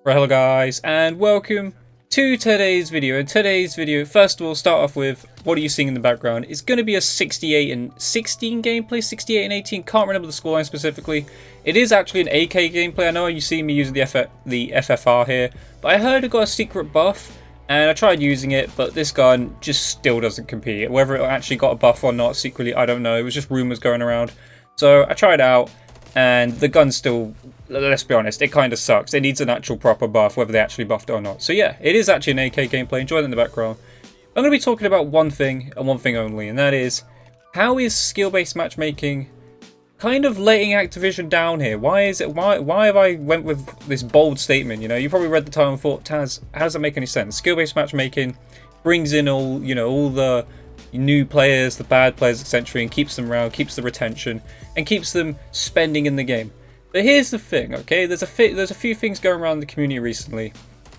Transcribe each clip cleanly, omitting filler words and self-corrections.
Right, hello guys, and welcome to today's video. In today's video, first of all, start off with what are you seeing in the background? It's going to be a 68 and 16 gameplay, 68 and 18. Can't remember the scoreline specifically. It is actually an AK gameplay. I know you see me using the FFR here, but I heard it got a secret buff, and I tried using it, but this gun just still doesn't compete. Whether it actually got a buff or not secretly, I don't know. It was just rumors going around. So I tried it out, and the gun still, let's be honest, it kind of sucks. It needs an actual proper buff, whether they actually buffed it or not. So yeah, it is actually an AK gameplay. Enjoy that in the background. I'm going to be talking about one thing and one thing only, and that is, how is skill-based matchmaking kind of letting Activision down here? Why is it? Why have I went with this bold statement? You know, you probably read the title and thought, Taz, how does that make any sense? Skill-based matchmaking brings in all, you know, all the new players, the bad players, etc., and keeps them around, keeps the retention, and keeps them spending in the game. But here's the thing, okay? There's a few things going around the community recently,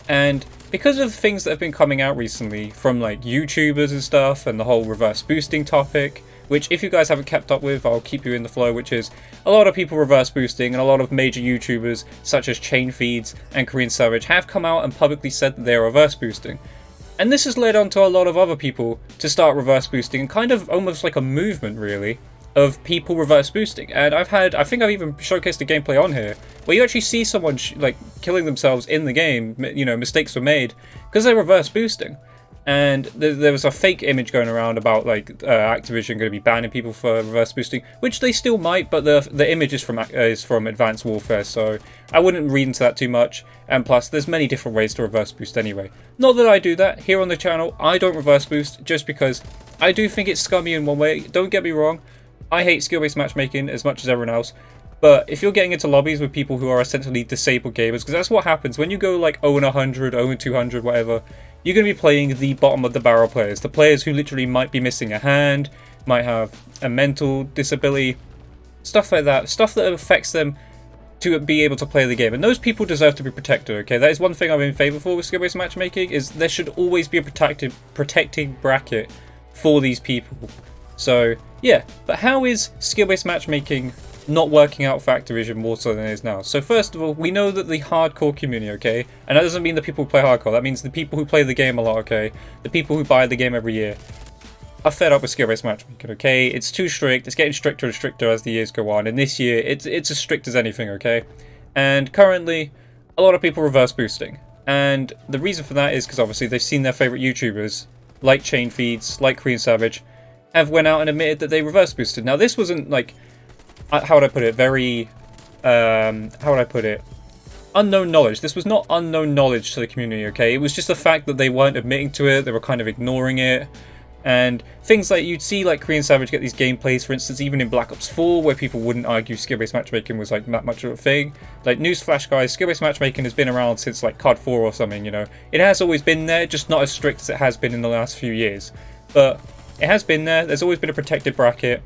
and because of things that have been coming out recently from like YouTubers and stuff, and the whole reverse boosting topic, which if you guys haven't kept up with, I'll keep you in the flow, which is a lot of people reverse boosting, and a lot of major YouTubers such as Chain Feeds and Korean Savage have come out and publicly said that they are reverse boosting. And this has led on to a lot of other people to start reverse boosting, and kind of almost like a movement really of people reverse boosting. And I think I've even showcased a gameplay on here where you actually see someone like killing themselves in the game. You know, mistakes were made because they're reverse boosting. And there was a fake image going around about like Activision going to be banning people for reverse boosting, which they still might, but the image is from Advanced Warfare, so I wouldn't read into that too much. And plus, there's many different ways to reverse boost anyway. Not that I do that here on the channel. I don't reverse boost just because I do think it's scummy in one way. Don't get me wrong. I hate skill-based matchmaking as much as everyone else. But if you're getting into lobbies with people who are essentially disabled gamers, because that's what happens when you go like 0-100, 0-200, whatever, you're going to be playing the bottom of the barrel players. The players who literally might be missing a hand, might have a mental disability, stuff like that. Stuff that affects them to be able to play the game. And those people deserve to be protected, okay? That is one thing I'm in favour for with skill-based matchmaking, is there should always be a protecting bracket for these people. So, yeah. But how is skill-based matchmaking not working out for Activision more so than it is now? So first of all, we know that the hardcore community, okay, and that doesn't mean the people who play hardcore, that means the people who play the game a lot, okay, the people who buy the game every year, are fed up with skill-based matchmaking, okay? It's too strict, it's getting stricter and stricter as the years go on, and this year, it's as strict as anything, okay? And currently, a lot of people reverse boosting, and the reason for that is because obviously they've seen their favourite YouTubers, like Chain Feeds, like Korean Savage, have went out and admitted that they reverse boosted. Now this wasn't like, how would I put it, very, how would I put it, unknown knowledge. This was not unknown knowledge to the community, okay? It was just the fact that they weren't admitting to it, they were kind of ignoring it, and things like, you'd see like Korean Savage get these gameplays, for instance, even in Black Ops 4, where people wouldn't argue skill-based matchmaking was like that much of a thing. Like, newsflash guys, skill-based matchmaking has been around since like COD 4 or something, you know? It has always been there, just not as strict as it has been in the last few years. But it has been there, there's always been a protected bracket.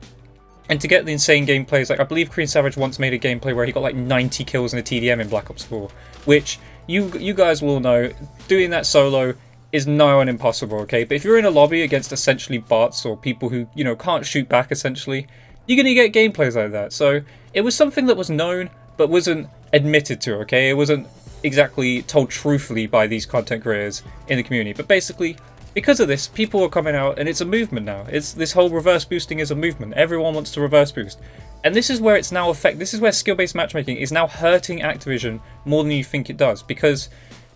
And to get the insane gameplays, like I believe Korean Savage once made a gameplay where he got like 90 kills in a TDM in Black Ops 4, which you guys will know, doing that solo is nigh on impossible, okay? But if you're in a lobby against essentially bots or people who, you know, can't shoot back essentially, you're going to get gameplays like that. So it was something that was known, but wasn't admitted to, okay? It wasn't exactly told truthfully by these content creators in the community. But basically, because of this, people are coming out, and it's a movement now. It's this whole reverse boosting is a movement. Everyone wants to reverse boost. And this is where it's now this is where skill-based matchmaking is now hurting Activision more than you think it does, because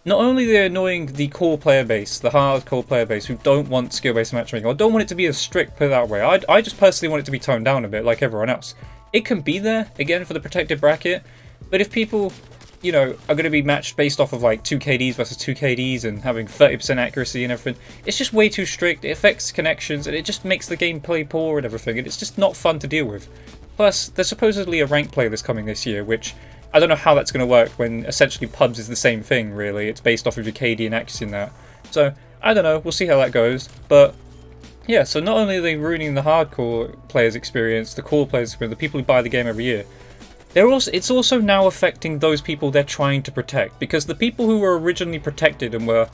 not only they're annoying the core player base, the hardcore player base, who don't want skill-based matchmaking, or don't want it to be as strict, put it that way. I just personally want it to be toned down a bit, like everyone else. It can be there, again, for the protected bracket, but if people, you know, are going to be matched based off of like 2 KDs versus 2 KDs and having 30% accuracy and everything, it's just way too strict. It affects connections, and it just makes the gameplay poor and everything, and it's just not fun to deal with. Plus, there's supposedly a ranked playlist coming this year, which I don't know how that's going to work when essentially pubs is the same thing, really. It's based off of your KD and accuracy and that. So, I don't know, we'll see how that goes. But, yeah, so not only are they ruining the hardcore players' experience, the core players' experience, the people who buy the game every year, it's also now affecting those people they're trying to protect, because the people who were originally protected and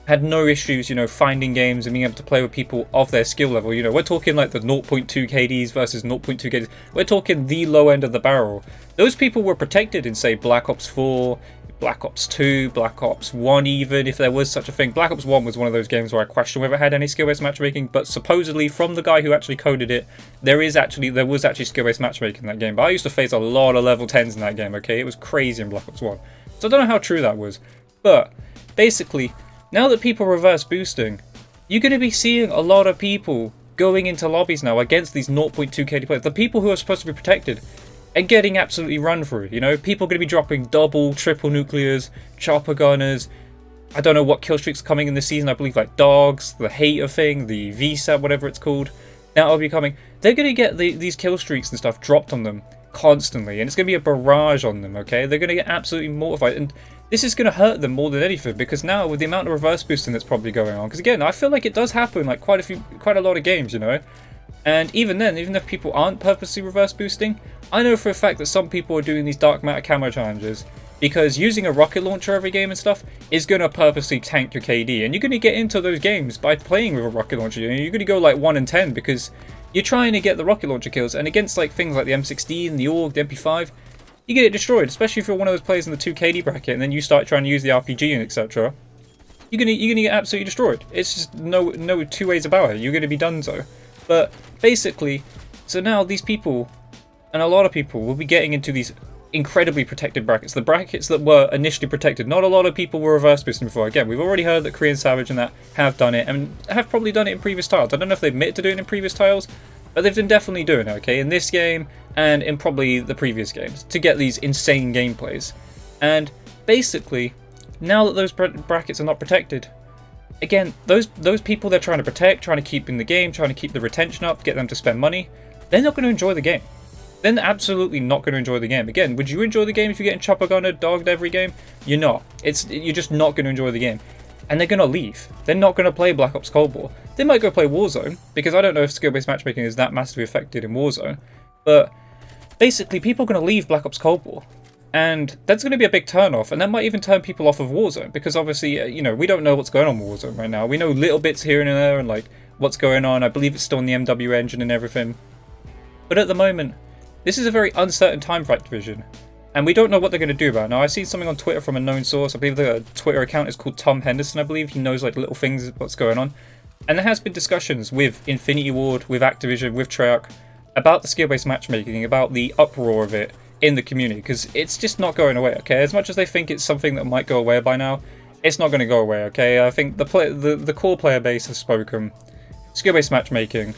had no issues, you know, finding games and being able to play with people of their skill level, you know, we're talking like the 0.2 KDs versus 0.2 KDs, we're talking the low end of the barrel. Those people were protected in, say, Black Ops 4, Black Ops 2, Black Ops 1 even, if there was such a thing. Black Ops 1 was one of those games where I question whether it had any skill-based matchmaking, but supposedly from the guy who actually coded it, there was actually skill-based matchmaking in that game. But I used to face a lot of level 10s in that game, okay? It was crazy in Black Ops 1. So I don't know how true that was. But basically, now that people are reverse boosting, you're going to be seeing a lot of people going into lobbies now against these 0.2 KD players. The people who are supposed to be protected and getting absolutely run through, you know? People are going to be dropping double, triple nuclears, chopper gunners. I don't know what kill streaks are coming in this season. I believe like dogs, the hater thing, the VSAT, whatever it's called. Now it'll be coming. They're going to get these kill streaks and stuff dropped on them constantly. And it's going to be a barrage on them, okay? They're going to get absolutely mortified. And this is going to hurt them more than anything, because now with the amount of reverse boosting that's probably going on, because again, I feel like it does happen like quite a lot of games, you know? And even then, even if people aren't purposely reverse boosting, I know for a fact that some people are doing these dark matter camo challenges because using a rocket launcher every game and stuff is going to purposely tank your KD, and you're going to get into those games by playing with a rocket launcher. You know, you're going to go like 1 in 10 because you're trying to get the rocket launcher kills, and against like things like the M16, the AUG, the MP5, you get it destroyed, especially if you're one of those players in the 2 KD bracket and then you start trying to use the RPG and etc. You're gonna get absolutely destroyed. It's just no two ways about it. You're gonna be done so. But basically, so now these people, and a lot of people, will be getting into these incredibly protected brackets. The brackets that were initially protected. Not a lot of people were reverse boosting before. Again, we've already heard that Korean Savage and that have done it, and have probably done it in previous tiles. I don't know if they admit to doing it in previous tiles, but they've been definitely doing it, okay, in this game and in probably the previous games, to get these insane gameplays. And basically, now that those brackets are not protected, again, those people they're trying to protect, trying to keep in the game, trying to keep the retention up, get them to spend money, they're not going to enjoy the game. They're absolutely not going to enjoy the game. Again, would you enjoy the game if you're getting chopper gunner, dogged every game? You're not. You're just not going to enjoy the game. And they're going to leave. They're not going to play Black Ops Cold War. They might go play Warzone, because I don't know if skill-based matchmaking is that massively affected in Warzone. But basically, people are going to leave Black Ops Cold War. And that's going to be a big turn-off, and that might even turn people off of Warzone, because obviously, you know, we don't know what's going on with Warzone right now. We know little bits here and there, and like, what's going on. I believe it's still in the MW engine and everything. But at the moment, this is a very uncertain time for Activision. And we don't know what they're going to do about it. Now, I've seen something on Twitter from a known source. I believe the Twitter account is called Tom Henderson, I believe. He knows like little things, what's going on. And there has been discussions with Infinity Ward, with Activision, with Treyarch, about the skill-based matchmaking, about the uproar of it in the community, because it's just not going away, okay? As much as they think it's something that might go away by now, it's not going to go away, okay? I think the core player base has spoken. Skill-based matchmaking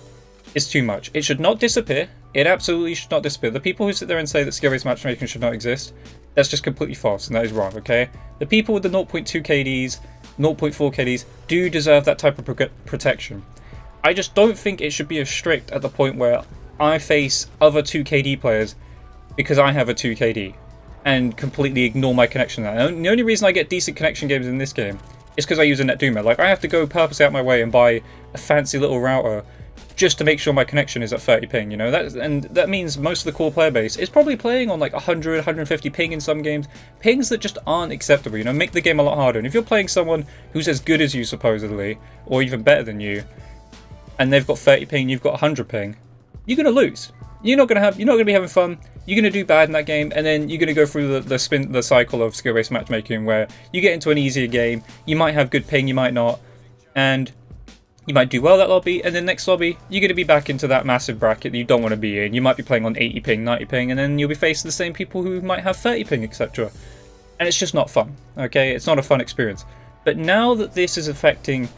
is too much. It should not disappear. It absolutely should not disappear. The people who sit there and say that skill-based matchmaking should not exist, that's just completely false, and that is wrong, okay? The people with the 0.2 KDs, 0.4 KDs do deserve that type of protection. I just don't think it should be as strict at the point where I face other 2 KD players because I have a 2 KD and completely ignore my connection there. And the only reason I get decent connection games in this game is because I use a NetDoomer. Like, I have to go purposely out my way and buy a fancy little router just to make sure my connection is at 30 ping, you know? That means most of the core player base is probably playing on like 100, 150 ping in some games. Pings that just aren't acceptable, you know, make the game a lot harder. And if you're playing someone who's as good as you supposedly, or even better than you, and they've got 30 ping, you've got 100 ping, you're gonna lose. You're not gonna be having fun. You're gonna do bad in that game, and then you're gonna go through the cycle of skill-based matchmaking where you get into an easier game. You might have good ping, you might not, and you might do well that lobby, and then next lobby you're gonna be back into that massive bracket that you don't want to be in. You might be playing on 80 ping, 90 ping, and then you'll be facing the same people who might have 30 ping, etc. And it's just not fun. Okay, it's not a fun experience. But now that this is affecting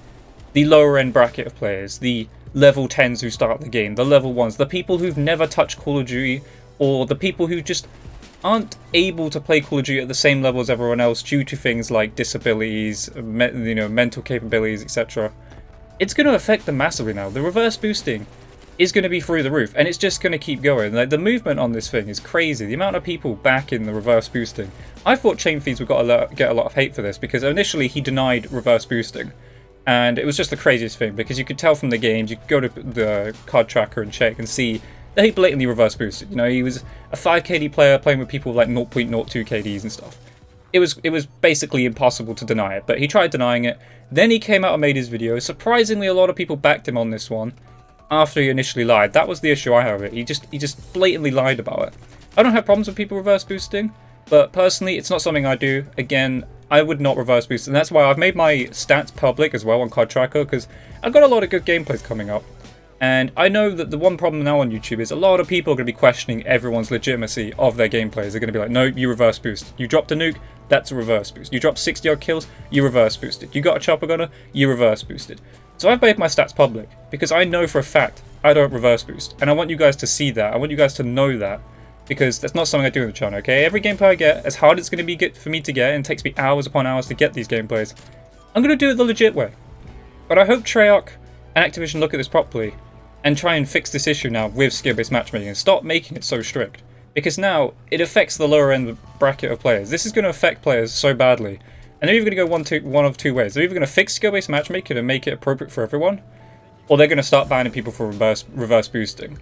the lower end bracket of players, the level 10s who start the game, the level 1s, the people who've never touched Call of Duty, or the people who just aren't able to play Call of Duty at the same level as everyone else due to things like disabilities, mental capabilities, etc. It's going to affect them massively now. The reverse boosting is going to be through the roof, and it's just going to keep going. Like, the movement on this thing is crazy. The amount of people back in the reverse boosting. I thought Chain Thieves would get a lot of hate for this, because initially he denied reverse boosting. And it was just the craziest thing, because you could tell from the games, you could go to the card tracker and check and see that he blatantly reverse boosted. You know, he was a 5 KD player playing with people with like 0.02 KDs and stuff. It was basically impossible to deny it, but he tried denying it. Then he came out and made his video. Surprisingly, a lot of people backed him on this one after he initially lied. That was the issue I have with it. He just blatantly lied about it. I don't have problems with people reverse boosting, But personally, it's not something I do. Again, I would not reverse boost, and that's why I've made my stats public as well on Card Tracker, because I've got a lot of good gameplays coming up. And I know that the one problem now on YouTube is a lot of people are going to be questioning everyone's legitimacy of their gameplays. They're going to be like, no, you reverse boost. You dropped a nuke, that's a reverse boost. You dropped 60 odd kills, you reverse boosted. You got a chopper gunner, you reverse boosted. So I've made my stats public, because I know for a fact I don't reverse boost. And I want you guys to see that. I want you guys to know that. Because that's not something I do on the channel, okay? Every gameplay I get, as hard as it's going to be for me to get, and it takes me hours upon hours to get these gameplays, I'm going to do it the legit way. But I hope Treyarch and Activision look at this properly, and try and fix this issue now with skill-based matchmaking, and stop making it so strict. Because now, it affects the lower end bracket of players. This is going to affect players so badly. And they're either going to go one of two ways. They're either going to fix skill-based matchmaking and make it appropriate for everyone, or they're going to start banning people for reverse boosting.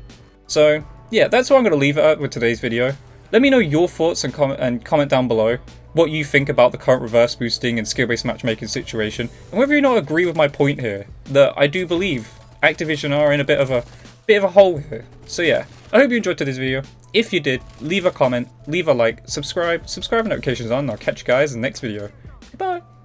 So, yeah, that's what I'm going to leave it at with today's video. Let me know your thoughts and comment down below what you think about the current reverse boosting and skill-based matchmaking situation, and whether or not agree with my point here, that I do believe Activision are in a bit of a hole here. So yeah, I hope you enjoyed today's video. If you did, leave a comment, leave a like, subscribe with notifications on, and I'll catch you guys in the next video. Goodbye!